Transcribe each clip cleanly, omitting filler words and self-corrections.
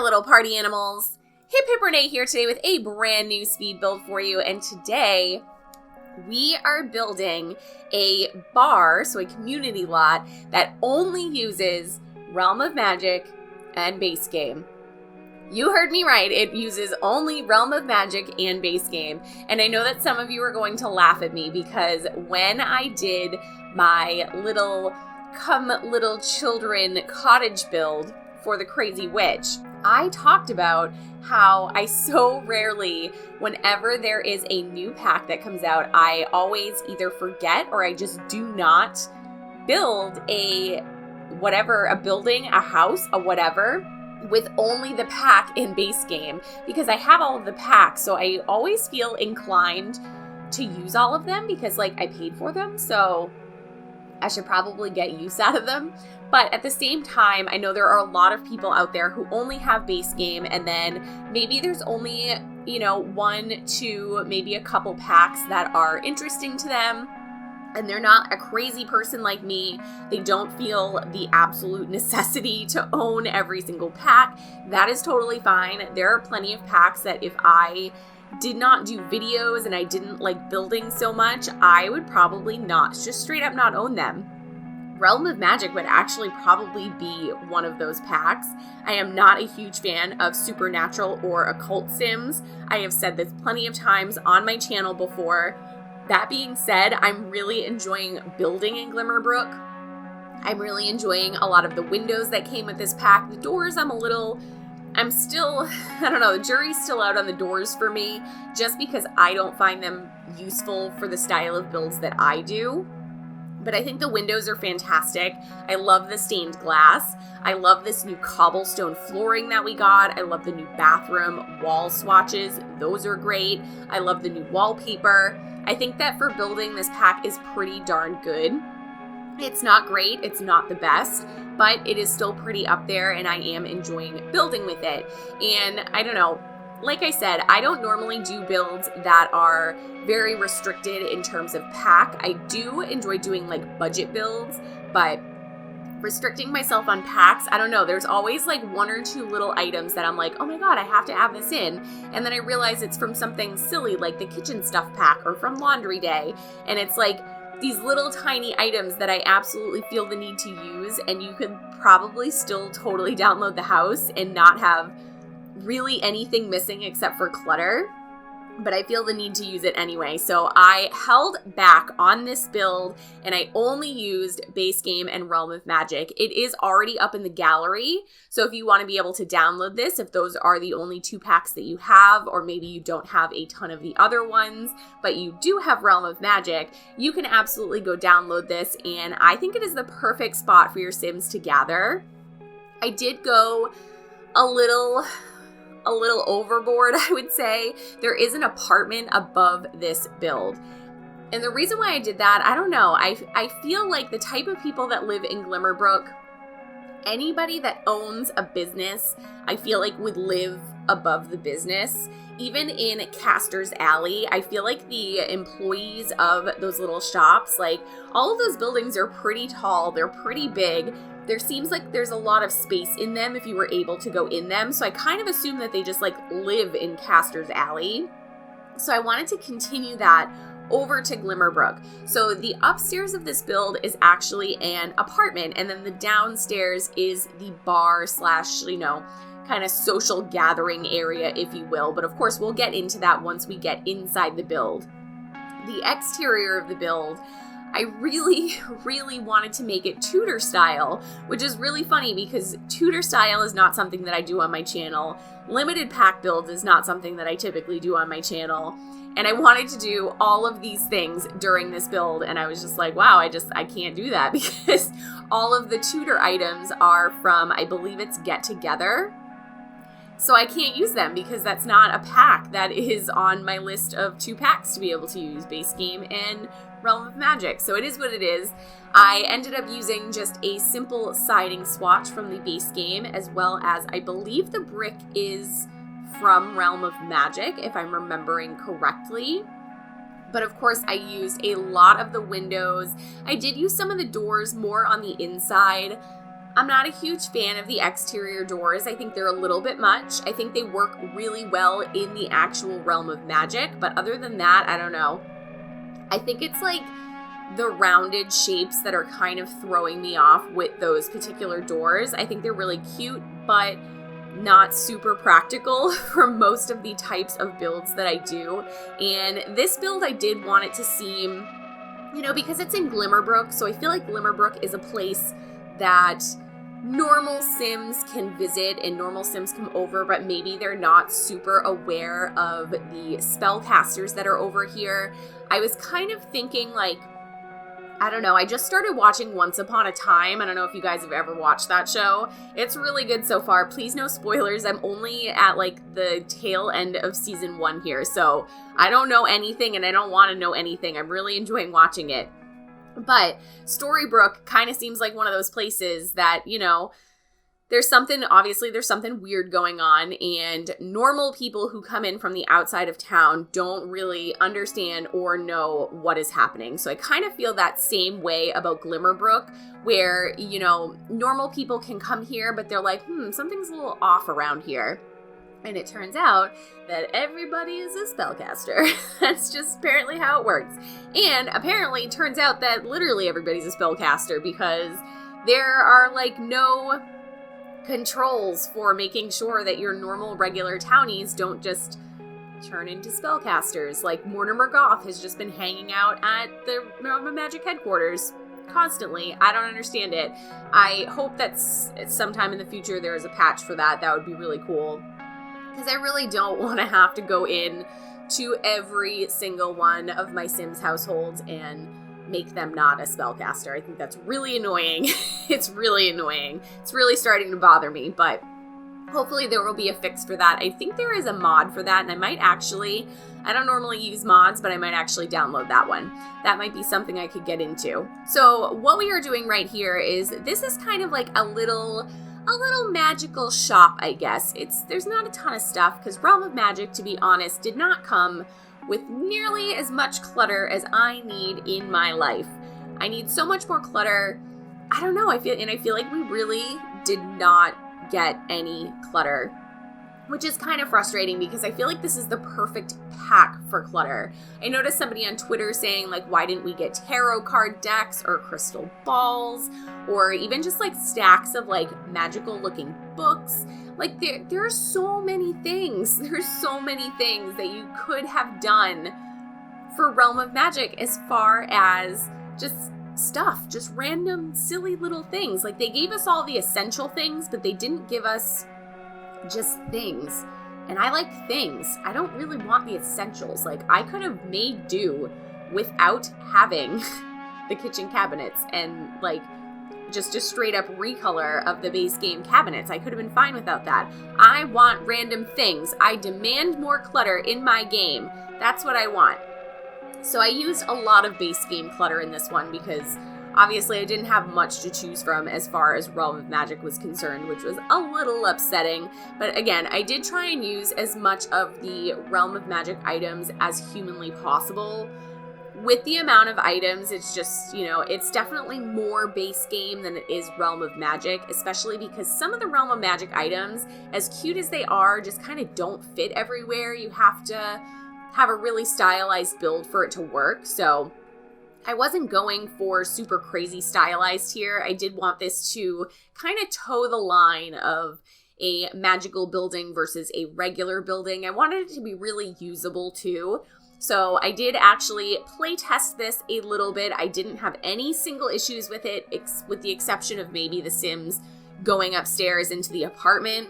little party animals. Hiphiprenee here today with a brand new speed build for you, and today we are building a bar, so a community lot, that only uses Realm of Magic and base game. You heard me right, it uses only Realm of Magic and base game. And I know that some of you are going to laugh at me because when I did my little come little children cottage build for the Crazy Witch, I talked about how I so rarely, whenever there is a new pack that comes out, I always either forget or I just do not build a building, a house, a whatever, with only the pack in base game, because I have all of the packs, so I always feel inclined to use all of them because, like, I paid for them, so I should probably get use out of them. But at the same time, I know there are a lot of people out there who only have base game, and then maybe there's only, one, two, maybe a couple packs that are interesting to them, and they're not a crazy person like me. They don't feel the absolute necessity to own every single pack. That is totally fine. There are plenty of packs that if I did not do videos and I didn't like building so much, I would probably just straight up not own them. Realm of Magic would actually probably be one of those packs. I am not a huge fan of supernatural or occult sims. I have said this plenty of times on my channel before. That being said, I'm really enjoying building in Glimmerbrook. I'm really enjoying a lot of the windows that came with this pack. The doors, the jury's still out on the doors for me, just because I don't find them useful for the style of builds that I do. But I think the windows are fantastic. I love the stained glass. I love this new cobblestone flooring that we got. I love the new bathroom wall swatches. Those are great. I love the new wallpaper. I think that for building, this pack is pretty darn good. It's not great, it's not the best, but it is still pretty up there and I am enjoying building with it. And I don't know, like I said, I don't normally do builds that are very restricted in terms of pack. I do enjoy doing like budget builds, but restricting myself on packs, I don't know, there's always like one or two little items that I'm like, oh my god, I have to add this in, and then I realize it's from something silly like the kitchen stuff pack or from laundry day, and it's like these little tiny items that I absolutely feel the need to use, and you could probably still totally download the house and not have really anything missing except for clutter. But I feel the need to use it anyway. So I held back on this build and I only used base game and Realm of Magic. It is already up in the gallery. So if you want to be able to download this, if those are the only two packs that you have, or maybe you don't have a ton of the other ones, but you do have Realm of Magic, you can absolutely go download this. And I think it is the perfect spot for your Sims to gather. I did go a little overboard, I would say. There is an apartment above this build. And the reason why I did that, I don't know. I feel like the type of people that live in Glimmerbrook, anybody that owns a business, I feel like would live above the business. Even in Caster's Alley, I feel like the employees of those little shops, like all of those buildings are pretty tall, they're pretty big. There seems like there's a lot of space in them if you were able to go in them. So I kind of assume that they just like live in Caster's Alley. So I wanted to continue that over to Glimmerbrook. So the upstairs of this build is actually an apartment, and then the downstairs is the bar slash, kind of social gathering area, if you will. But of course, we'll get into that once we get inside the build. The exterior of the build, I really, really wanted to make it Tudor style, which is really funny because Tudor style is not something that I do on my channel. Limited pack builds is not something that I typically do on my channel. And I wanted to do all of these things during this build, and I was just like, wow, I can't do that because all of the Tudor items are from, I believe it's Get Together. So I can't use them because that's not a pack that is on my list of 2 packs to be able to use, base game and Realm of Magic. So it is what it is. I ended up using just a simple siding swatch from the base game, as well as I believe the brick is from Realm of Magic, if I'm remembering correctly. But of course, I used a lot of the windows. I did use some of the doors more on the inside. I'm not a huge fan of the exterior doors. I think they're a little bit much. I think they work really well in the actual realm of magic, but other than that, I don't know. I think it's like the rounded shapes that are kind of throwing me off with those particular doors. I think they're really cute, but not super practical for most of the types of builds that I do. And this build, I did want it to seem, because it's in Glimmerbrook, so I feel like Glimmerbrook is a place that normal Sims can visit and normal Sims come over, but maybe they're not super aware of the spellcasters that are over here. I was kind of thinking like, I don't know, I just started watching Once Upon a Time. I don't know if you guys have ever watched that show. It's really good so far. Please no spoilers. I'm only at like the tail end of season 1 here, so I don't know anything and I don't want to know anything. I'm really enjoying watching it. But Storybrooke kind of seems like one of those places that, there's something weird going on, and normal people who come in from the outside of town don't really understand or know what is happening. So I kind of feel that same way about Glimmerbrook, where, normal people can come here, but they're like, something's a little off around here. And it turns out that everybody is a spellcaster. That's just apparently how it works. And apparently it turns out that literally everybody's a spellcaster, because there are like no controls for making sure that your normal regular townies don't just turn into spellcasters. Like Mortimer Goth has just been hanging out at the Realm of Magic headquarters constantly. I don't understand it. I hope that sometime in the future there is a patch for that. That would be really cool, because I really don't want to have to go in to every single one of my Sims households and make them not a spellcaster. I think that's really annoying. It's really annoying. It's really starting to bother me, but hopefully there will be a fix for that. I think there is a mod for that, and I don't normally use mods, but I might actually download that one. That might be something I could get into. So what we are doing right here is, this is kind of like a little magical shop, I guess. There's not a ton of stuff, because Realm of Magic, to be honest, did not come with nearly as much clutter as I need in my life. I need so much more clutter. I don't know, I feel like we really did not get any clutter, which is kind of frustrating, because I feel like this is the perfect pack for clutter. I noticed somebody on Twitter saying, like, why didn't we get tarot card decks or crystal balls, or even just like stacks of like magical looking books. Like there are so many things. There's so many things that you could have done for Realm of Magic as far as just stuff, just random silly little things. Like they gave us all the essential things, but they didn't give us just things. And I like things. I don't really want the essentials. Like I could have made do without having the kitchen cabinets and like just a straight up recolor of the base game cabinets. I could have been fine without that. I want random things. I demand more clutter in my game. That's what I want. So I used a lot of base game clutter in this one, because obviously I didn't have much to choose from as far as Realm of Magic was concerned, which was a little upsetting. But again, I did try and use as much of the Realm of Magic items as humanly possible. With the amount of items, it's just, it's definitely more base game than it is Realm of Magic, especially because some of the Realm of Magic items, as cute as they are, just kind of don't fit everywhere. You have to have a really stylized build for it to work. So I wasn't going for super crazy stylized here. I did want this to kind of toe the line of a magical building versus a regular building. I wanted it to be really usable too. So I did actually play test this a little bit. I didn't have any single issues with it, with the exception of maybe the Sims going upstairs into the apartment.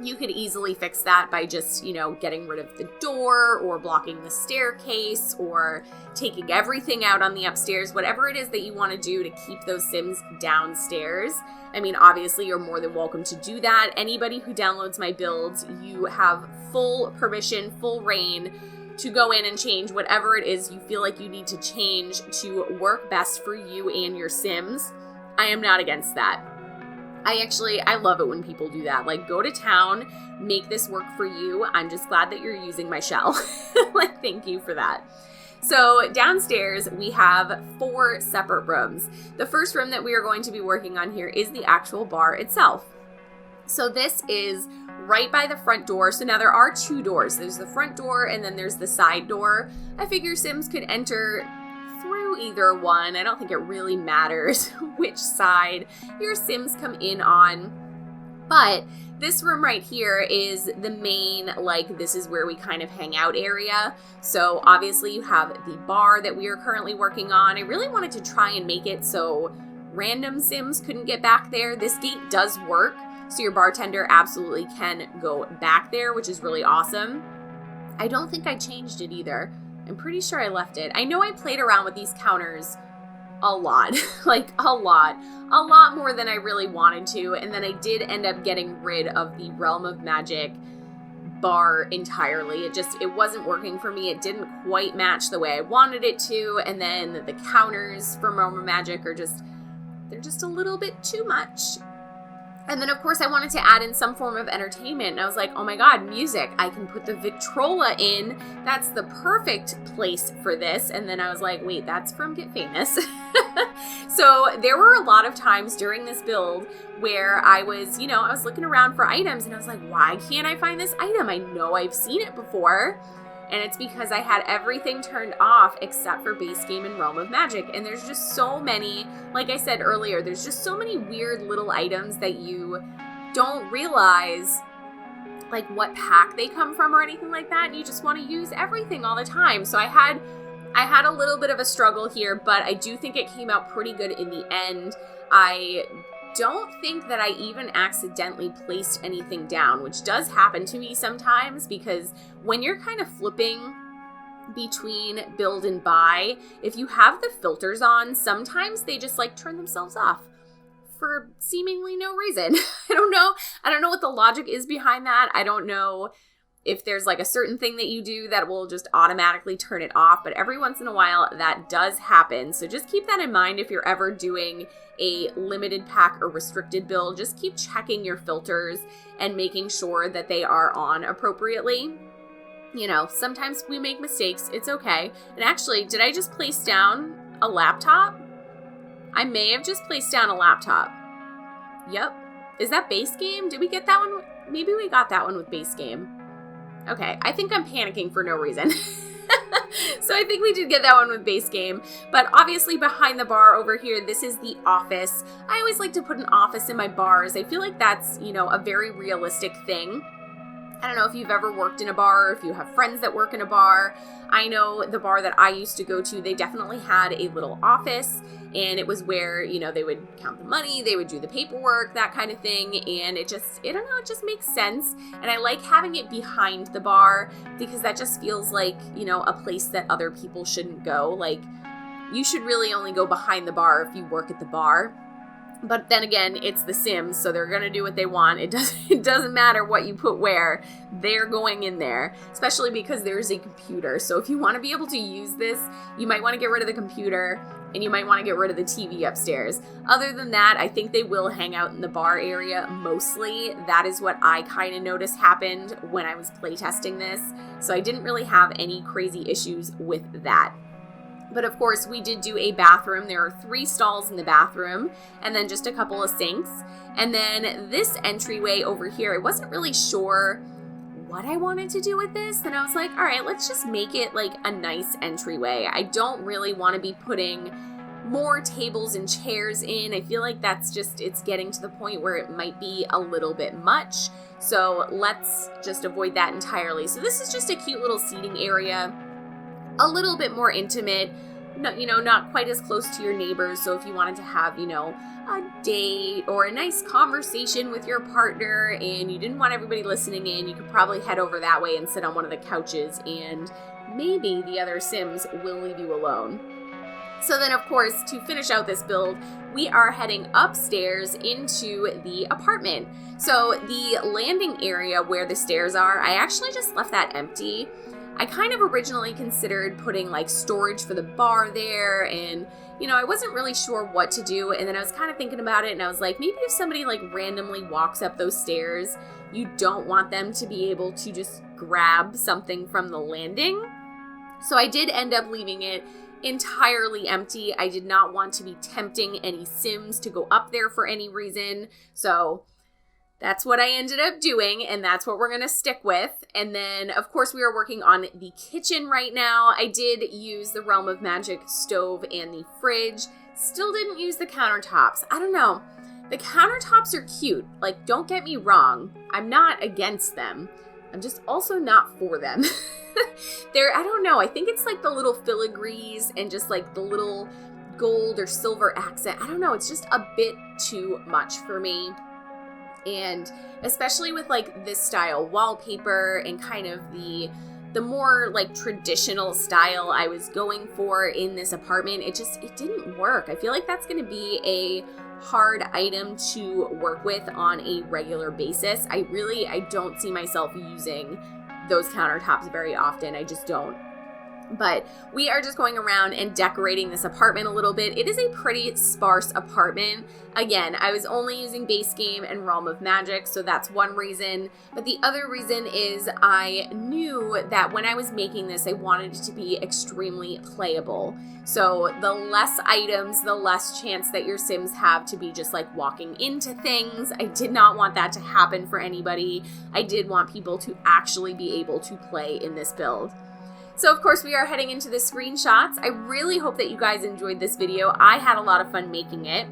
You could easily fix that by just, getting rid of the door or blocking the staircase or taking everything out on the upstairs, whatever it is that you want to do to keep those Sims downstairs. I mean, obviously, you're more than welcome to do that. Anybody who downloads my builds, you have full permission, full reign to go in and change whatever it is you feel like you need to change to work best for you and your Sims. I am not against that. I love it when people do that. Like, go to town, make this work for you. I'm just glad that you're using my shell. Like, thank you for that. So downstairs, we have 4 separate rooms. The first room that we are going to be working on here is the actual bar itself. So this is right by the front door. So now there are 2 doors. There's the front door and then there's the side door. I figure Sims could enter through either one. I don't think it really matters which side your Sims come in on. But this room right here is the main, like, this is where we kind of hang out area. So obviously you have the bar that we are currently working on. I really wanted to try and make it so random Sims couldn't get back there. This gate does work, so your bartender absolutely can go back there, which is really awesome. I don't think I changed it either. I'm pretty sure I left it. I know I played around with these counters a lot, like a lot more than I really wanted to. And then I did end up getting rid of the Realm of Magic bar entirely. It wasn't working for me. It didn't quite match the way I wanted it to. And then the counters from Realm of Magic are they're just a little bit too much. And then, of course, I wanted to add in some form of entertainment. And I was like, oh my God, music. I can put the Victrola in. That's the perfect place for this. And then I was like, wait, that's from Get Famous. So there were a lot of times during this build where I was looking around for items and I was like, why can't I find this item? I know I've seen it before. And it's because I had everything turned off except for base game and Realm of Magic. And there's just so many, like I said earlier, there's just so many weird little items that you don't realize like what pack they come from or anything like that. And you just want to use everything all the time. So I had a little bit of a struggle here, but I do think it came out pretty good in the end. I don't think that I even accidentally placed anything down, which does happen to me sometimes because when you're kind of flipping between build and buy, if you have the filters on, sometimes they just like turn themselves off for seemingly no reason. I don't know what the logic is behind that. I don't know if there's like a certain thing that you do that will just automatically turn it off, but every once in a while that does happen. So just keep that in mind if you're ever doing a limited pack or restricted build. Just keep checking your filters and making sure that they are on appropriately. You know, sometimes we make mistakes. It's okay. And actually, did I just place down a laptop? I may have just placed down a laptop. Yep. Is that base game? Did we get that one? Maybe we got that one with base game. Okay, I think I'm panicking for no reason. So I think we did get that one with base game. But obviously behind the bar over here, this is the office. I always like to put an office in my bars. I feel like that's, a very realistic thing. I don't know if you've ever worked in a bar or if you have friends that work in a bar. I know the bar that I used to go to, they definitely had a little office, and it was where, they would count the money, they would do the paperwork, that kind of thing, and it just makes sense. And I like having it behind the bar because that just feels like, a place that other people shouldn't go. Like, you should really only go behind the bar if you work at the bar. But then again, it's The Sims, so they're going to do what they want. It doesn't matter what you put where. They're going in there, especially because there's a computer. So if you want to be able to use this, you might want to get rid of the computer, and you might want to get rid of the TV upstairs. Other than that, I think they will hang out in the bar area mostly. That is what I kind of noticed happened when I was playtesting this. So I didn't really have any crazy issues with that. But of course, we did do a bathroom. There are 3 stalls in the bathroom and then just a couple of sinks. And then this entryway over here, I wasn't really sure what I wanted to do with this. And I was like, all right, let's just make it like a nice entryway. I don't really want to be putting more tables and chairs in. I feel like it's getting to the point where it might be a little bit much. So let's just avoid that entirely. So this is just a cute little seating area. A little bit more intimate, not quite as close to your neighbors. So if you wanted to have, a date or a nice conversation with your partner and you didn't want everybody listening in, you could probably head over that way and sit on one of the couches, and maybe the other Sims will leave you alone. So then, of course, to finish out this build, we are heading upstairs into the apartment. So the landing area where the stairs are, I actually just left that empty. I kind of originally considered putting like storage for the bar there, and I wasn't really sure what to do. And then I was kind of thinking about it, and I was like, maybe if somebody like randomly walks up those stairs, you don't want them to be able to just grab something from the landing. So I did end up leaving it entirely empty. I did not want to be tempting any Sims to go up there for any reason. So that's what I ended up doing, and that's what we're going to stick with. And then, of course, we are working on the kitchen right now. I did use the Realm of Magic stove and the fridge. Still didn't use the countertops. I don't know. The countertops are cute. Like, don't get me wrong. I'm not against them. I'm just also not for them. I don't know. I think it's like the little filigrees and just like the little gold or silver accent. I don't know. It's just a bit too much for me. And especially with like this style wallpaper and kind of the more like traditional style I was going for in this apartment, it didn't work. I feel like that's going to be a hard item to work with on a regular basis. I don't see myself using those countertops very often. I just don't. But we are just going around and decorating this apartment a little bit. It is a pretty sparse apartment. Again, I was only using base game and Realm of Magic, so that's one reason. But the other reason is I knew that when I was making this, I wanted it to be extremely playable. So the less items, the less chance that your Sims have to be just like walking into things. I did not want that to happen for anybody. I did want people to actually be able to play in this build. So of course we are heading into the screenshots. I really hope that you guys enjoyed this video. I had a lot of fun making it.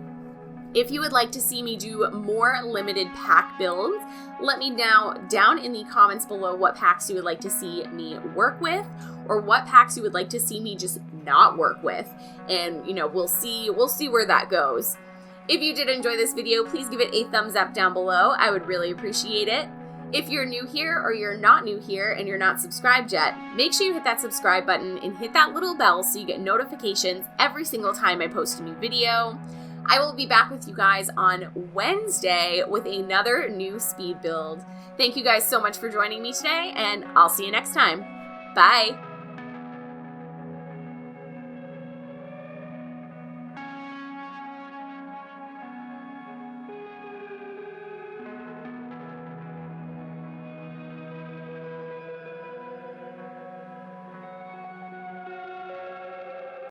If you would like to see me do more limited pack builds, let me know down in the comments below what packs you would like to see me work with, or what packs you would like to see me just not work with. And we'll see where that goes. If you did enjoy this video, please give it a thumbs up down below. I would really appreciate it. If you're new here or you're not new here and you're not subscribed yet, make sure you hit that subscribe button and hit that little bell so you get notifications every single time I post a new video. I will be back with you guys on Wednesday with another new speed build. Thank you guys so much for joining me today, and I'll see you next time. Bye!